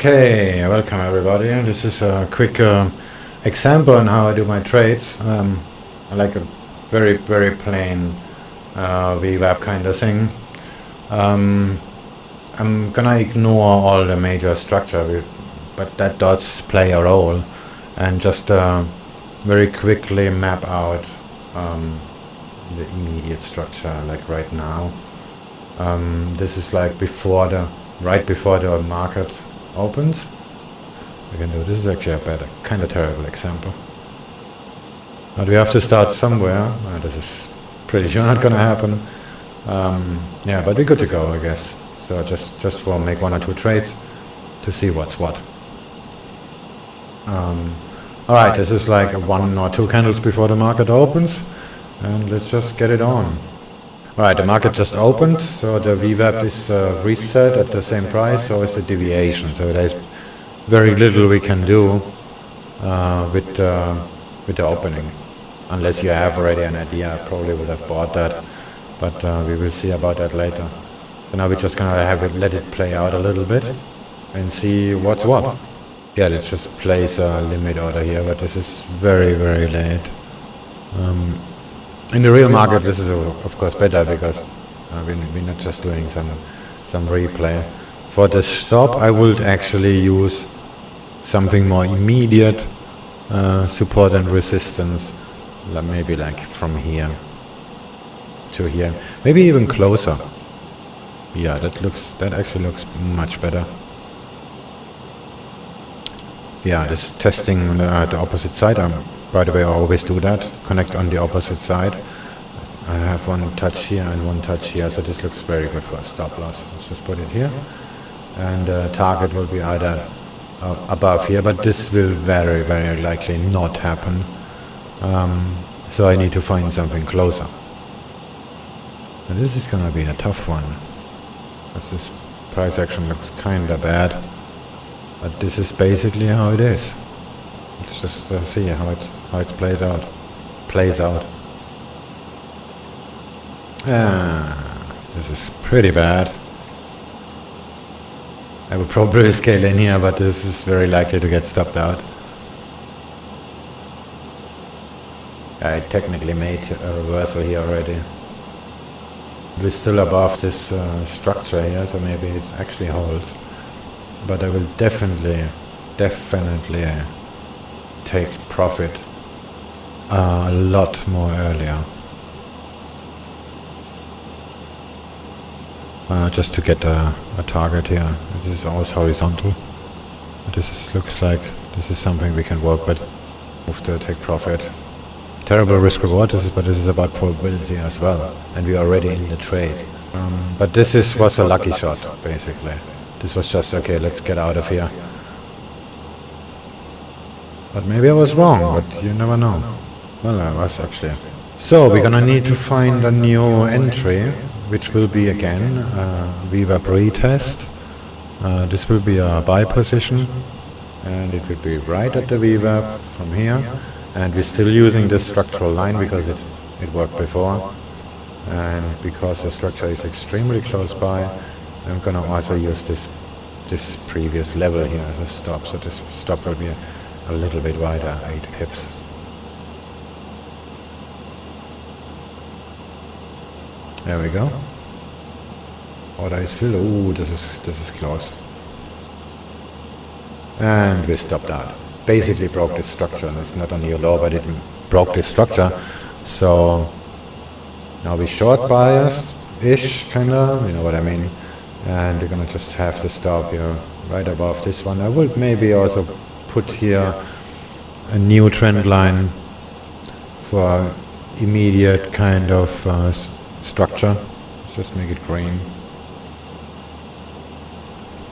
Okay, welcome everybody. This is a quick example on how I do my trades. I like a very plain VWAP kind of thing. I'm gonna ignore all the major structure, but that does play a role, and just very quickly map out the immediate structure, like right now. This is like right before the market opens. I can do this. Is actually a better, kind of terrible example. But we have to start somewhere. This is pretty sure not gonna happen. Yeah, but we're good to go, I guess. So just will make 1 or 2 trades to see what's what. All right, this is like 1 or 2 candles before the market opens, and let's just get it on. Alright, the market just opened, so the VWAP is reset at the same price, so it's a deviation. So there's very little we can do with the opening, unless you have already an idea. I probably would have bought that, but we will see about that later. So now we're just gonna let it play out a little bit and see what's what. Yeah, let's just place a limit order here, but this is very late. In the real market, this is of course better because we're not just doing some replay. For the stop, I would actually use something more immediate, support and resistance, maybe like from here to here, maybe even closer. Yeah, that actually looks much better. Yeah, this testing the opposite side. By the way, I always do that, connect on the opposite side. I have 1 touch here and 1 touch here, so this looks very good for a stop loss. Let's just put it here. And target will be either above here, but this will very likely not happen. So I need to find something closer. And this is gonna be a tough one, because this price action looks kinda bad. But this is basically how it is. Let's just see how it's played out. This is pretty bad. I would probably scale in here, but this is very likely to get stopped out. I technically made a reversal here already. We're still above this structure here, so maybe it actually holds. But I will definitely take profit a lot more earlier, just to get a target here. This is always horizontal. Looks like this is something we can work with. Move to take profit. Terrible risk reward, but this is about probability as well, and we are already in the trade. But this was a lucky shot, basically. This was just okay. Let's get out of here. But maybe I was wrong, but you never know. Well, I was actually. So we're gonna need to find a new entry, which will be again VWAP retest. This will be a buy position, and it will be right at the VWAP from here. And we're still using this structural line because it worked before, and because the structure is extremely close by, I'm gonna also use this previous level here as a stop. So this stop will be a little bit wider, 8 pips. There we go. Order is filled. Ooh, this is close. And we stopped out. Basically broke this structure, and it's not a new law, but it broke this structure. So now we short biased-ish, kinda, you know what I mean. And we're gonna just have to stop here, right above this one. I would maybe also put here a new trend line for immediate kind of structure. Let's just make it green,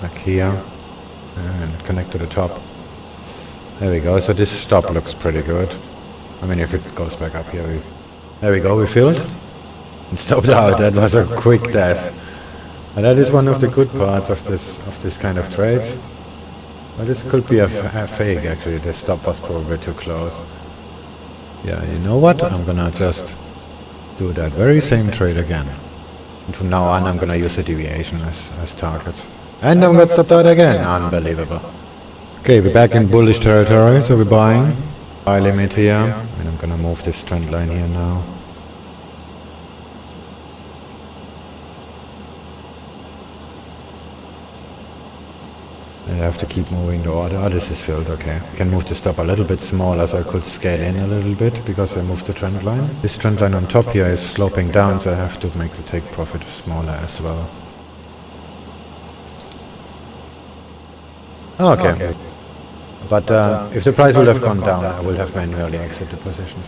like here, and connect to the top. There we go. So this stop looks pretty good. I mean, if it goes back up here, there we go. We filled and stopped out. That was a quick death. And that is one of the good parts of this kind of trades. But this could be a fake, actually. The stop was probably too close. Yeah, you know what? I'm gonna just do that very same trade again. And from now on, I'm gonna use the deviation as targets. And then got stopped out again. Unbelievable. Okay, we're back in bullish territory, so we're buying. Buy limit here. And I'm gonna move this trend line here now. And I have to keep moving the order. Oh, this is filled, okay. I can move the stop a little bit smaller so I could scale in a little bit because I moved the trend line. This trend line on top here is sloping down, so I have to make the take profit smaller as well. Okay. But if the price would have gone down, I would have manually exited the position.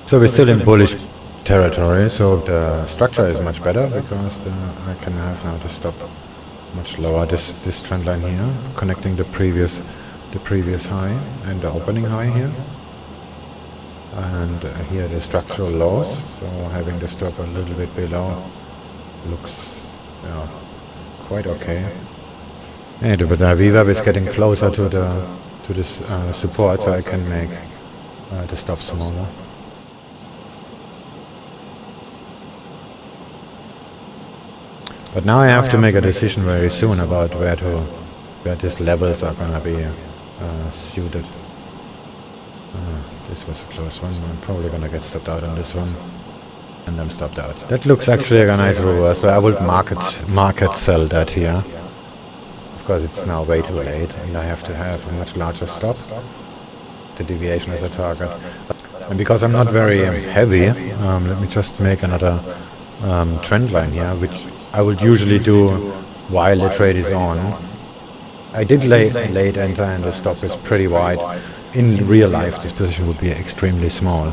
So we're still in bullish territory, so the structure is much better because I can have now the stop much lower. This trend line here, connecting the previous high and the opening high here. And here the structural lows, so having the stop a little bit below looks quite okay. Yeah, but the VWAP is getting closer to this support, so I can make the stop smaller. But now I have to make a decision very soon about where these levels are gonna be suited. This was a close one. I'm probably gonna get stopped out on this one, and I'm stopped out. That looks actually like a nice reversal. I would market sell that here. Of course, it's now way too late, and I have to have a much larger stop. The deviation as a target, and because I'm not very heavy, let me just make another trend line here, which I would usually do while the trade is on. I did late enter and the stop is pretty wide. In real life this position would be extremely small.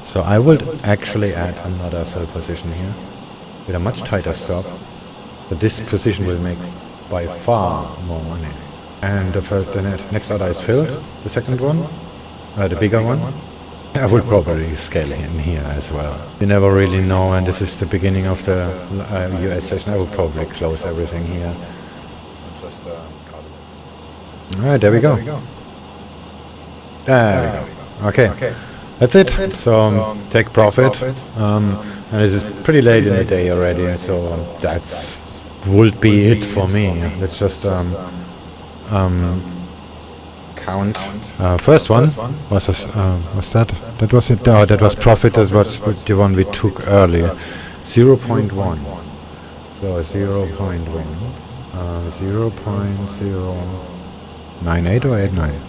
So I would actually add another sell position here with a much tighter stop. But this position will make by far more money. And the next order is filled, the second one, the bigger one. I would probably scale in here as well. You never really know, and this is the beginning of the US session. I would probably close everything here. Just Alright, there we go. There we go. Okay, that's it. So take profit. And this is pretty late in the day already, so that's would be it for me. Let's just count. First one was that? That was it. Oh, that was profit. That was the one we took earlier. 0.1. So 0.1. 0.098 or 89?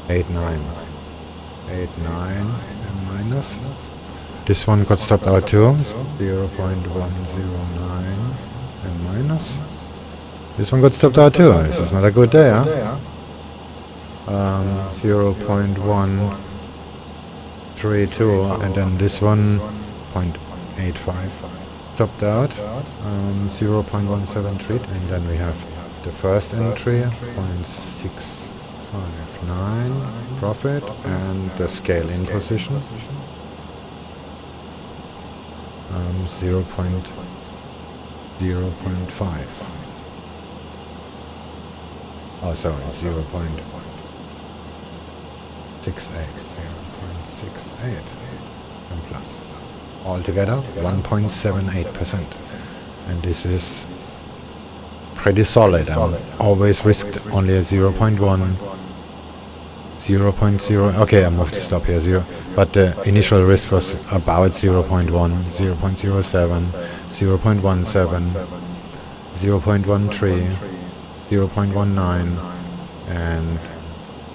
89. 89 minus. This one got stopped out too. 0.109 and minus. This one got stopped out too. This is not a good day, huh? 0.132, and then this one 0.85 stopped out, 0.173, and then we have the first entry 0.659 profit, and the scale in position 0.05. Oh, sorry, 0.68 and plus. Altogether 1.78%. And this is pretty solid. I'm always risked only a 0.1, 0.0. Okay, I moved to stop here, 0. But the initial risk was about 0.1, 0.07, 0.17, 0.13, 0.19, and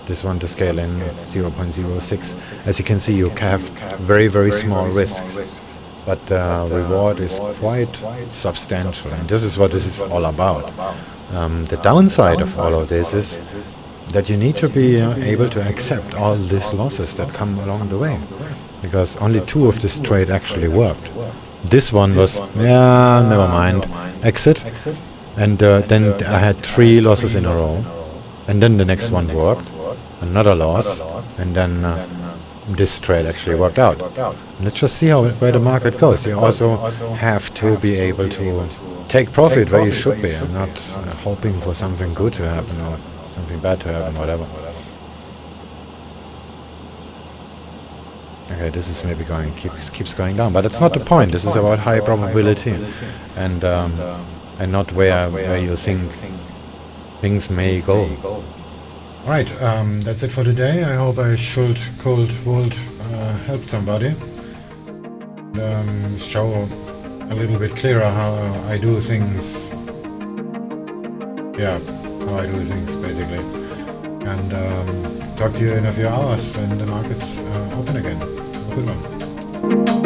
this one to scale in 0.06. As you can see, you have very, very small risk, but the reward is quite substantial, and this is what this is all about. The downside of all of this is that you need to be able to accept all these losses that come along the way, because only 2 of this trade actually worked. This one was, never mind, exit, and then I had 3 losses in a row, and then the next one worked, another loss, and then this trade actually worked out. And let's just see where the market goes. You also have to be able to take profit where you should be, and not hoping for something good to happen or something bad to happen, whatever. Okay, this is maybe keeps going down, but that's not the point. This is about high probability, and and not where you think things may go. Alright, that's it for today. I hope I should would help somebody. Show a little bit clearer how I do things. Yeah, how I do things basically. And talk to you in a few hours when the markets open again. Have a good one.